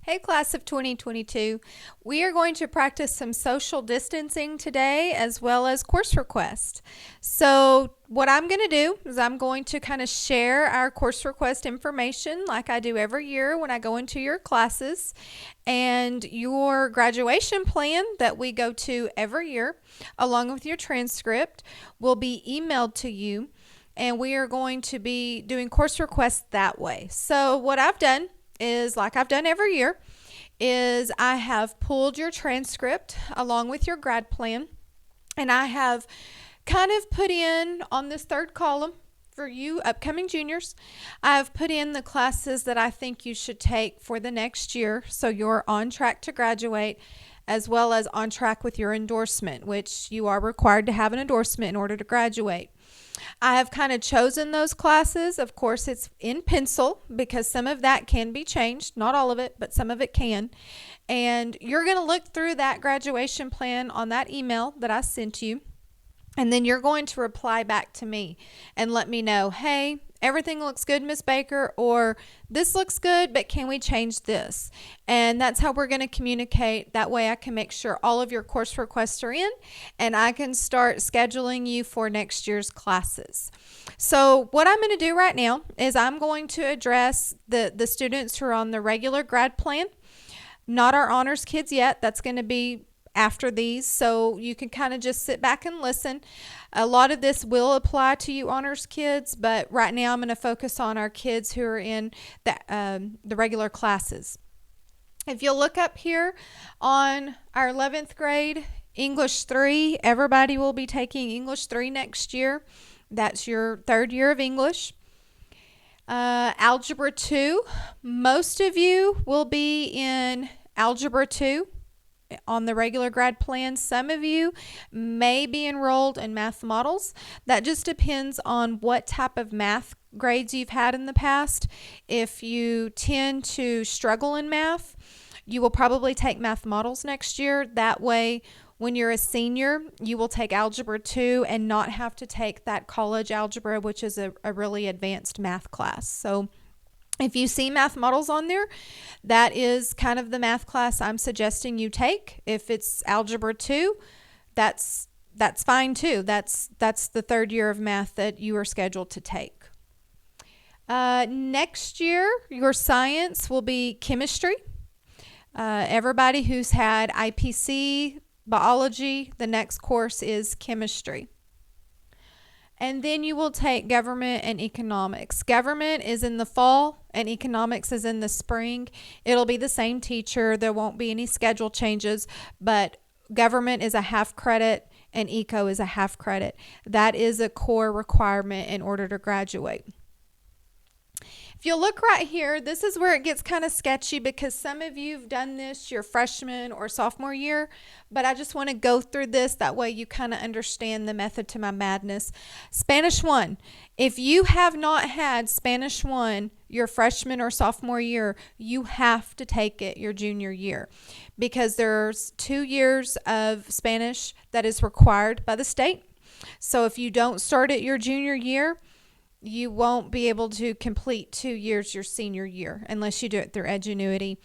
Hey, class of 2022. We are going to practice some social distancing today as well as course request. So what I'm going to do is I'm going to kind of share our course request information like I do every year when I go into your classes, and your graduation plan that we go to every year along with your transcript will be emailed to you, and we are going to be doing course requests that way. So what I've done is, like I've done every year, is I have pulled your transcript along with your grad plan, and I have kind of put in on this third column for you upcoming juniors, I've put in the classes that I think you should take for the next year so you're on track to graduate, as well as on track with your endorsement, which you are required to have an endorsement in order to graduate. I have kind of chosen those classes. Of course, it's in pencil because some of that can be changed. Not all of it, but some of it can. And you're going to look through that graduation plan on that email that I sent you. And then you're going to reply back to me and let me know, hey, everything looks good, Miss Baker, or this looks good, but can we change this? And that's how we're going to communicate. That way I can make sure all of your course requests are in, and I can start scheduling you for next year's classes. So what I'm going to do right now is I'm going to address the students who are on the regular grad plan, not our honors kids yet. That's going to be after these, so you can kind of just sit back and listen. A lot of this will apply to you honors kids, but right now I'm going to focus on our kids who are in the regular classes. If you'll look up here on our 11th grade English 3, everybody will be taking English 3 next year. That's your third year of English. Algebra 2, most of you will be in Algebra 2 on the regular grad plan. Some of you may be enrolled in math models. That just depends on what type of math grades you've had in the past. If you tend to struggle in math, you will probably take math models next year. That way, when you're a senior, you will take Algebra 2 and not have to take that college algebra, which is a really advanced math class. So if you see math models on there, that is kind of the math class I'm suggesting you take. If it's Algebra 2, that's fine too. That's the third year of math that you are scheduled to take. Next year, your science will be chemistry. Everybody who's had IPC, biology, the next course is chemistry. And then you will take government and economics. Government is in the fall and economics is in the spring. It'll be the same teacher. There won't be any schedule changes, but government is a half credit and eco is a half credit. That is a core requirement in order to graduate. If you look right here, this is where it gets kind of sketchy because some of you have done this your freshman or sophomore year, but I just want to go through this. That way you kind of understand the method to my madness. Spanish 1. If you have not had Spanish 1 your freshman or sophomore year, you have to take it your junior year because there's 2 years of Spanish that is required by the state. So if you don't start it your junior year, you won't be able to complete 2 years your senior year unless you do it through Edgenuity.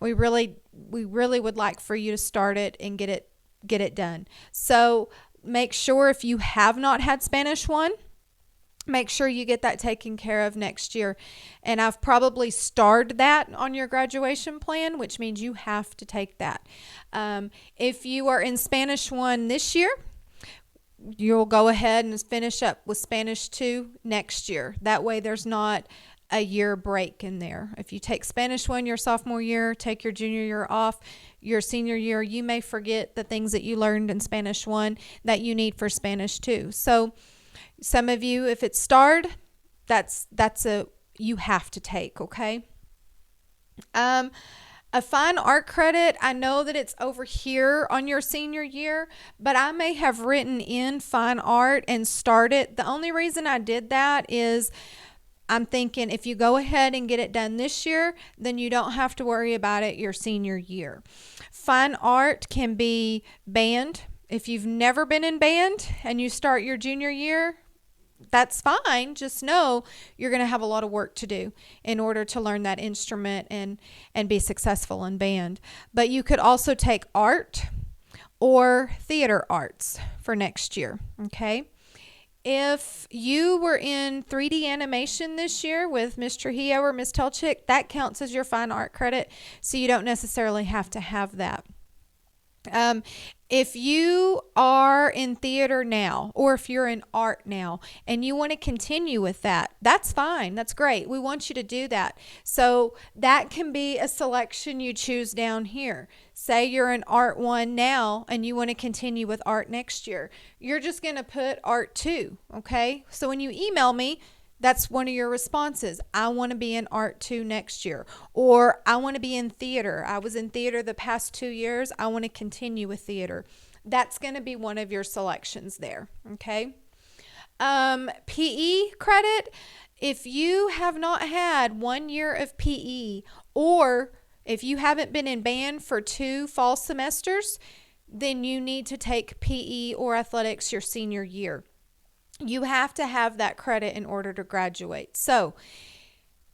We really would like for you to start it and get it done. So make sure if you have not had Spanish 1, make sure you get that taken care of next year. And I've probably starred that on your graduation plan, which means you have to take that. If you are in Spanish 1 this year, you'll go ahead and finish up with Spanish 2 next year. That way there's not a year break in there. If you take Spanish 1 your sophomore year, take your junior year off, your senior year, you may forget the things that you learned in Spanish 1 that you need for Spanish 2. So some of you, if it's starred, that's you have to take, okay? A fine art credit, I know that it's over here on your senior year, but I may have written in fine art and started. The only reason I did that is I'm thinking if you go ahead and get it done this year, then you don't have to worry about it your senior year. Fine art can be band. If you've never been in band and you start your junior year, that's fine. Just know you're going to have a lot of work to do in order to learn that instrument and be successful in band. But you could also take art or theater arts for next year, okay? If you were in 3D animation this year with Ms. Trujillo or Ms. Telchik, that counts as your fine art credit, so you don't necessarily have to have that. Um, if you are in theater now, or if you're in art now and you want to continue with that, that's fine. That's great. We want you to do that. So that can be a selection you choose down here. Say you're in art 1 now and you want to continue with art next year. You're just going to put art 2, okay? So when you email me, that's one of your responses. I want to be in art 2 next year. Or I want to be in theater. I was in theater the past 2 years. I want to continue with theater. That's going to be one of your selections there. Okay. PE credit. If you have not had 1 year of PE, or if you haven't been in band for 2 fall semesters, then you need to take PE or athletics your senior year. You have to have that credit in order to graduate. So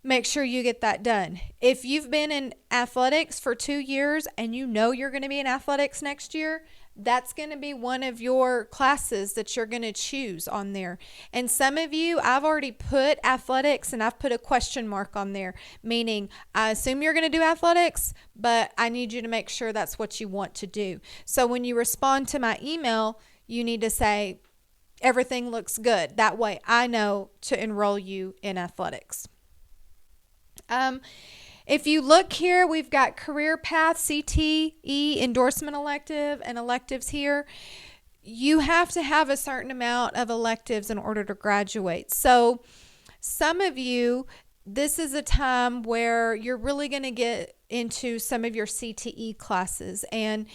make sure you get that done. If you've been in athletics for 2 years and you know you're going to be in athletics next year, that's going to be one of your classes that you're going to choose on there. And some of you, I've already put athletics and I've put a question mark on there, meaning I assume you're going to do athletics, but I need you to make sure that's what you want to do. So when you respond to my email, you need to say, everything looks good. That way I know to enroll you in athletics. If you look here, we've got career path, CTE, endorsement elective, and electives here. You have to have a certain amount of electives in order to graduate. So some of you, this is a time where you're really going to get into some of your CTE classes. And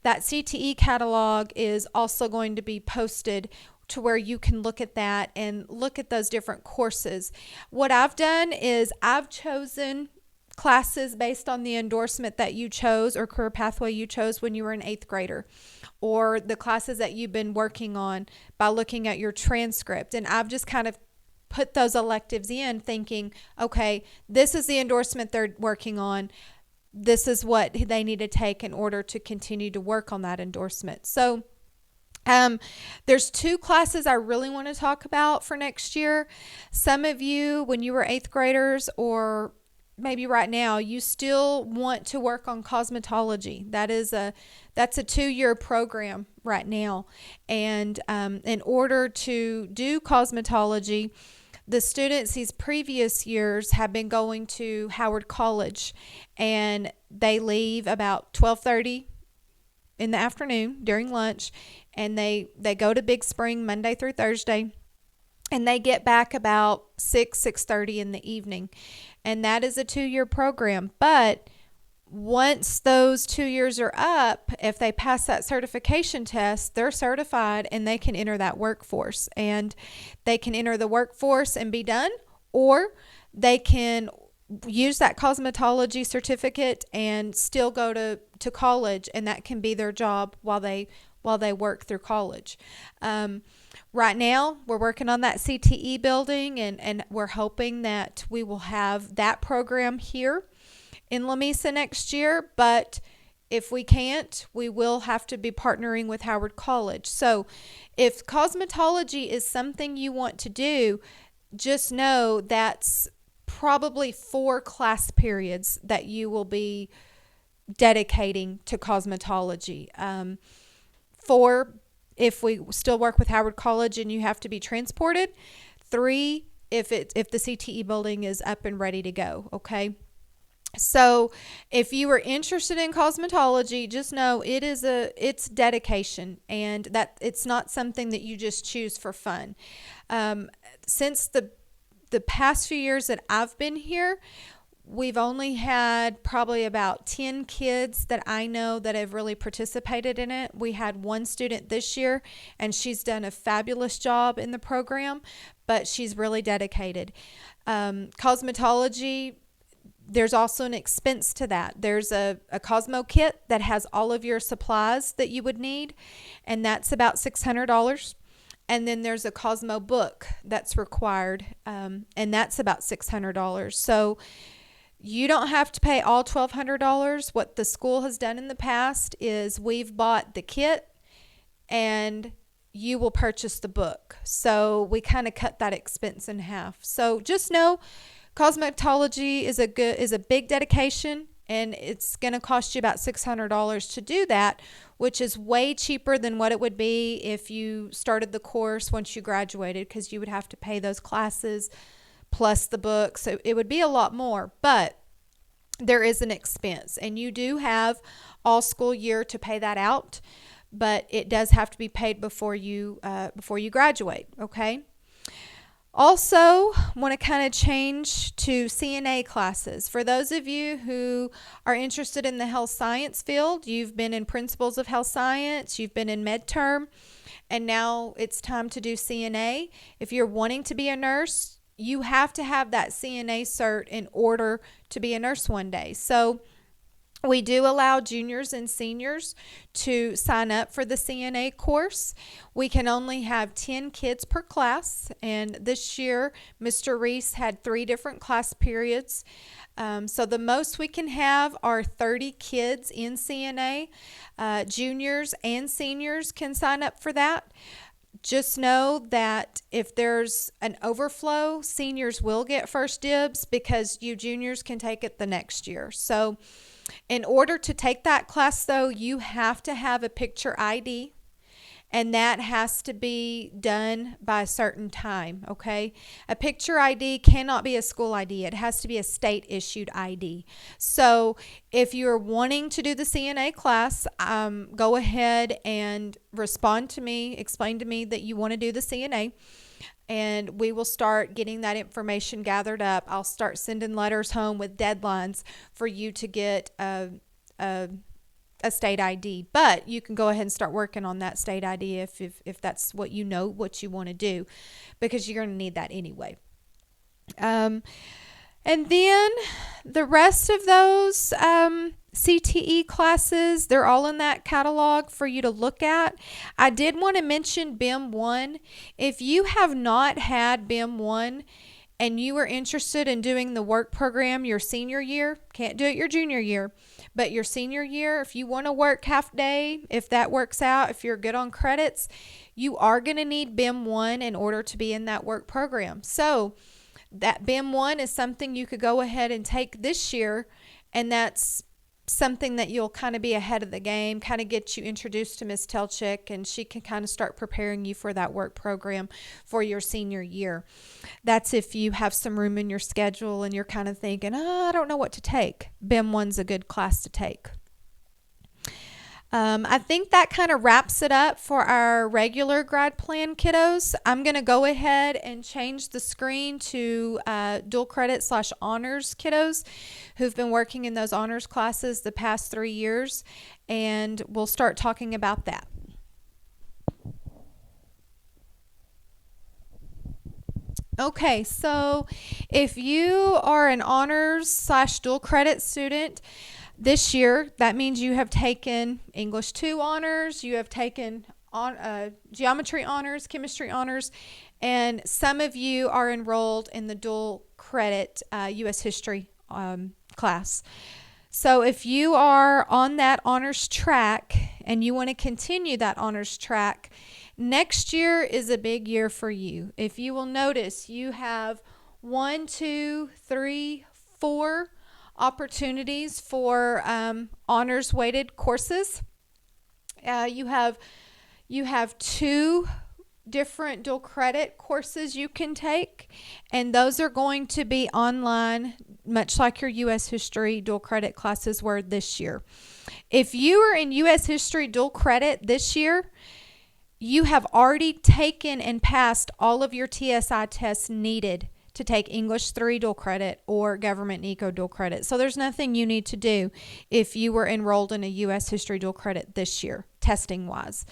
that CTE catalog is also going to be posted to where you can look at that and look at those different courses. What I've done is I've chosen classes based on the endorsement that you chose or career pathway you chose when you were an 8th grader, or the classes that you've been working on by looking at your transcript. And I've just kind of put those electives in thinking, okay, this is the endorsement they're working on. This is what they need to take in order to continue to work on that endorsement. So there's 2 classes I really want to talk about for next year. Some of you, when you were 8th graders, or maybe right now, you still want to work on cosmetology. That's a 2-year program right now. And in order to do cosmetology, the students these previous years have been going to Howard College, and they leave about 12:30 in the afternoon during lunch, and they go to Big Spring Monday through Thursday, and they get back about 6:30 in the evening. And that is a 2-year program. But once those 2 years are up, if they pass that certification test, they're certified and they can enter that workforce. And they can enter the workforce and be done, or they can use that cosmetology certificate and still go to college, and that can be their job while they work through college. Right now, we're working on that CTE building, and we're hoping that we will have that program here in La Mesa next year. But if we can't, we will have to be partnering with Howard College. So if cosmetology is something you want to do, just know that's probably 4 class periods that you will be dedicating to cosmetology. 4 if we still work with Howard College and you have to be transported. 3 if the CTE building is up and ready to go. Okay. So if you are interested in cosmetology, just know it's dedication, and that it's not something that you just choose for fun. Since the past few years that I've been here, we've only had probably about 10 kids that I know that have really participated in it. We had 1 student this year, and she's done a fabulous job in the program, but she's really dedicated. Cosmetology, there's also an expense to that. There's a Cosmo kit that has all of your supplies that you would need, and that's about $600. And then there's a Cosmo book that's required, and that's about $600. So you don't have to pay all $1,200. What the school has done in the past is we've bought the kit and you will purchase the book. So we kind of cut that expense in half. So just know cosmetology is a big dedication, and it's going to cost you about $600 to do that, which is way cheaper than what it would be if you started the course once you graduated, because you would have to pay those classes plus the book. So it would be a lot more, but there is an expense, and you do have all school year to pay that out, but it does have to be paid before you graduate, okay? Also, want to kind of change to Cna classes. For those of you who are interested in the health science field, you've been in Principles of Health Science, you've been in midterm, and now it's time to do Cna. If you're wanting to be a nurse, you have to have that Cna cert in order to be a nurse one day. So we do allow juniors and seniors to sign up for the Cna course. We can only have 10 kids per class, and this year Mr. Reese had 3 different class periods. So the most we can have are 30 kids in Cna. Juniors and seniors can sign up for that. Just know that if there's an overflow, seniors will get first dibs because you juniors can take it the next year. So in order to take that class, though, you have to have a picture ID, and that has to be done by a certain time, okay? A picture ID cannot be a school ID. It has to be a state-issued ID. So if you're wanting to do the Cna class, go ahead and respond to me, explain to me that you want to do the Cna, and we will start getting that information gathered up. I'll start sending letters home with deadlines for you to get a state ID, but you can go ahead and start working on that state ID if that's what you want to do, because you're going to need that anyway. And then the rest of those CTE classes, they're all in that catalog for you to look at. I did want to mention BIM 1. If you have not had BIM 1 and you are interested in doing the work program your senior year, can't do it your junior year, but your senior year, if you want to work half day, if that works out, if you're good on credits, you are going to need BIM 1 in order to be in that work program. So that BIM 1 is something you could go ahead and take this year, and that's something that you'll kind of be ahead of the game, kind of get you introduced to Ms. Telchik, and she can kind of start preparing you for that work program for your senior year. That's if you have some room in your schedule and you're kind of thinking, I don't know what to take. BIM 1's a good class to take. I think that kind of wraps it up for our regular grad plan kiddos. I'm going to go ahead and change the screen to dual credit / honors kiddos who've been working in those honors classes the past 3 years, and we'll start talking about that. Okay, so if you are an honors / dual credit student, this year, that means you have taken English 2 honors, you have taken geometry honors, chemistry honors, and some of you are enrolled in the dual credit U.S. history class. So if you are on that honors track and you want to continue that honors track, next year is a big year for you. If you will notice, you have 1, 2, 3, 4 opportunities for honors weighted courses. You have 2 different dual credit courses you can take, and those are going to be online, much like your U.S. history dual credit classes were this year. If you are in U.S. history dual credit this year, you have already taken and passed all of your TSI tests needed to take English 3 dual credit or Government and Eco dual credit. So there's nothing you need to do if you were enrolled in a U.S. history dual credit this year, testing wise.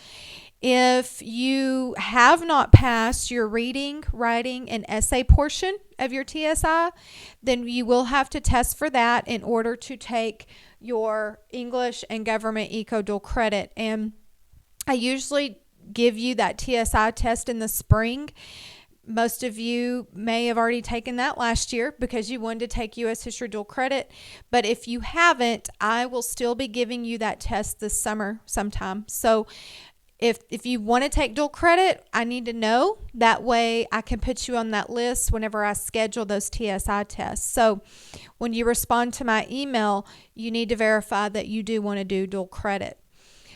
If you have not passed your reading, writing, and essay portion of your TSI, then you will have to test for that in order to take your English and Government Eco dual credit. And I usually give you that TSI test in the spring. Most of you may have already taken that last year because you wanted to take U.S. History dual credit. But if you haven't, I will still be giving you that test this summer sometime. So if you want to take dual credit, I need to know. That way I can put you on that list whenever I schedule those TSI tests. So when you respond to my email, you need to verify that you do want to do dual credit.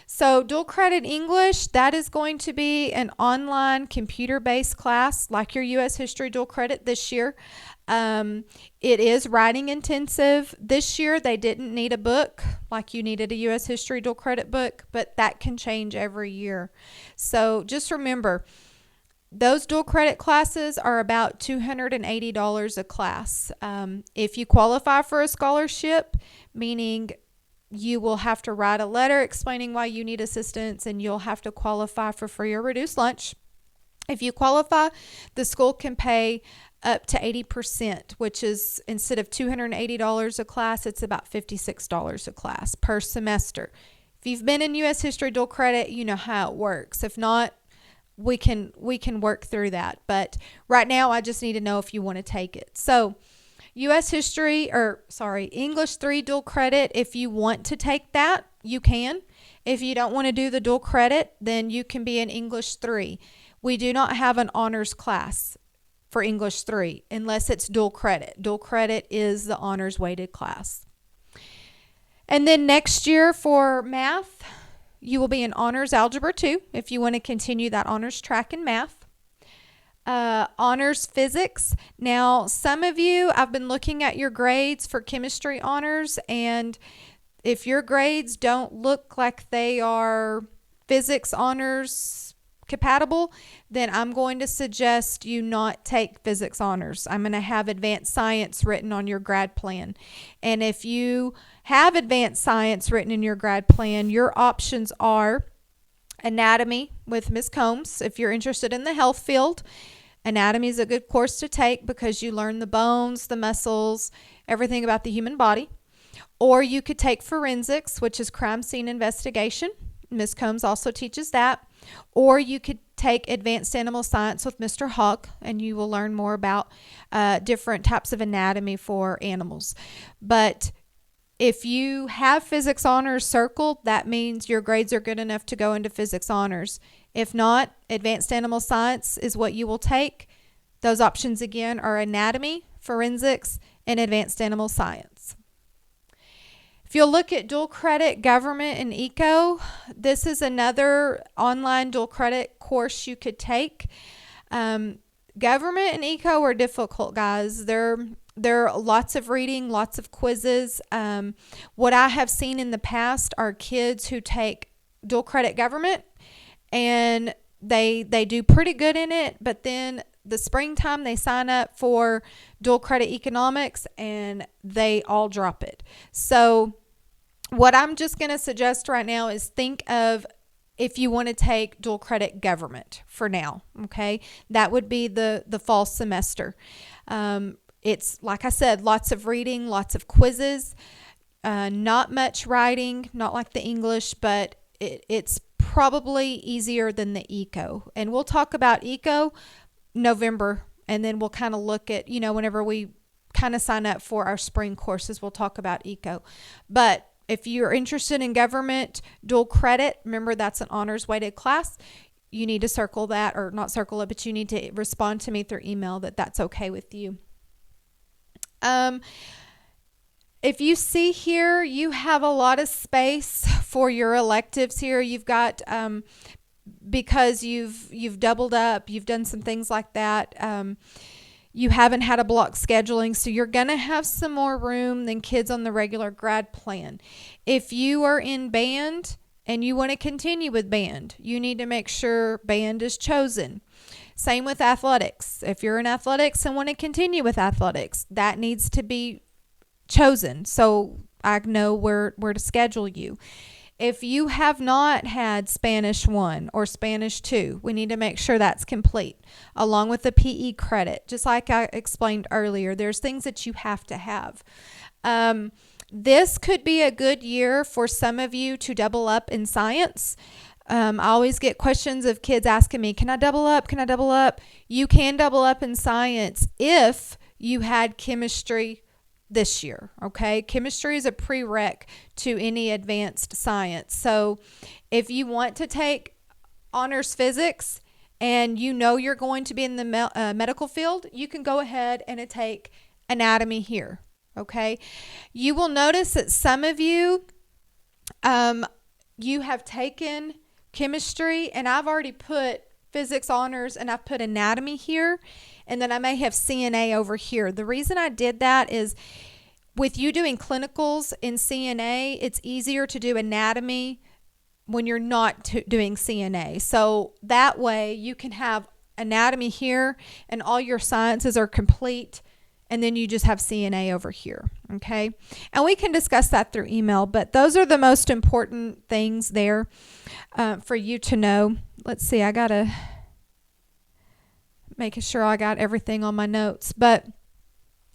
So dual credit English, that is going to be an online computer-based class like your U.S. History dual credit this year. It is writing intensive. This year they didn't need a book like you needed a U.S. History dual credit book, but that can change every year. So just remember, those dual credit classes are about $280 a class. If you qualify for a scholarship, meaning you will have to write a letter explaining why you need assistance, and you'll have to qualify for free or reduced lunch. If you qualify, the school can pay up to 80%, which is, instead of $280 a class, it's about $56 a class per semester. If you've been in U.S. History dual credit, you know how it works. If not, we can work through that. But right now, I just need to know if you want to take it. So English 3 dual credit, if you want to take that, you can. If you don't want to do the dual credit, then you can be in English 3. We do not have an honors class for English 3 unless it's dual credit. Dual credit is the honors weighted class. And then next year for math, you will be in honors algebra 2 if you want to continue that honors track in math. Honors physics. Now, some of you, I've been looking at your grades for chemistry honors, and if your grades don't look like they are physics honors compatible, then I'm going to suggest you not take physics honors. I'm going to have advanced science written on your grad plan. And if you have advanced science written in your grad plan, your options are anatomy with Ms. Combs. If you're interested in the health field, anatomy is a good course to take because you learn the bones, the muscles, everything about the human body. Or you could take forensics, which is crime scene investigation. Ms. Combs also teaches that. Or you could take advanced animal science with Mr. Hawk, and you will learn more about different types of anatomy for animals. But if you have physics honors circled, that means your grades are good enough to go into physics honors. If not, advanced animal science is what you will take. Those options again are anatomy, forensics, and advanced animal science. If you'll look at dual credit government and eco, this is another online dual credit course you could take. Government and eco are difficult, guys. There are lots of reading, lots of quizzes. What I have seen in the past are kids who take dual credit government, and they do pretty good in it, but then the springtime they sign up for dual credit economics and they all drop it. So what I'm just going to suggest right now is think of if you want to take dual credit government for now, okay? That would be the fall semester. It's, like I said, lots of reading, lots of quizzes, not much writing, not like the English, but it's probably easier than the eco. And we'll talk about eco November, and then we'll kind of look at, whenever we kind of sign up for our spring courses, we'll talk about eco. But if you're interested in government dual credit, remember that's an honors weighted class. You need to circle that, or not circle it, but you need to respond to me through email that that's okay with you. If you see here, you have a lot of space for your electives here. You've got, because you've doubled up, you've done some things like that. You haven't had a block scheduling, so you're going to have some more room than kids on the regular grad plan. If you are in band and you want to continue with band, you need to make sure band is chosen. Same with athletics. If you're in athletics and want to continue with athletics, that needs to be chosen so I know where to schedule you. If you have not had Spanish 1 or Spanish 2, we need to make sure that's complete, along with the PE credit. Just like I explained earlier, there's things that you have to have. This could be a good year for some of you to double up in science. I always get questions of kids asking me, can I double up? Can I double up? You can double up in science if you had chemistry this year, okay? Chemistry is a prereq to any advanced science. So if you want to take honors physics and you know you're going to be in the medical field, you can go ahead and take anatomy here, okay? You will notice that some of you, you have taken chemistry, and I've already put physics honors and I've put anatomy here, and then I may have CNA over here. The reason I did that is with you doing clinicals in CNA, it's easier to do anatomy when you're not doing CNA. So that way you can have anatomy here and all your sciences are complete, and then you just have CNA over here, okay? And we can discuss that through email, but those are the most important things there for you to know. Let's see, I gotta making sure I got everything on my notes, but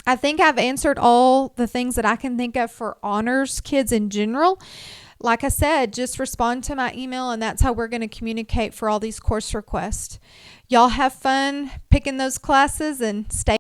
I think I've answered all the things that I can think of for honors kids in general. Like I said, just respond to my email, and that's how we're going to communicate for all these course requests. Y'all have fun picking those classes and stay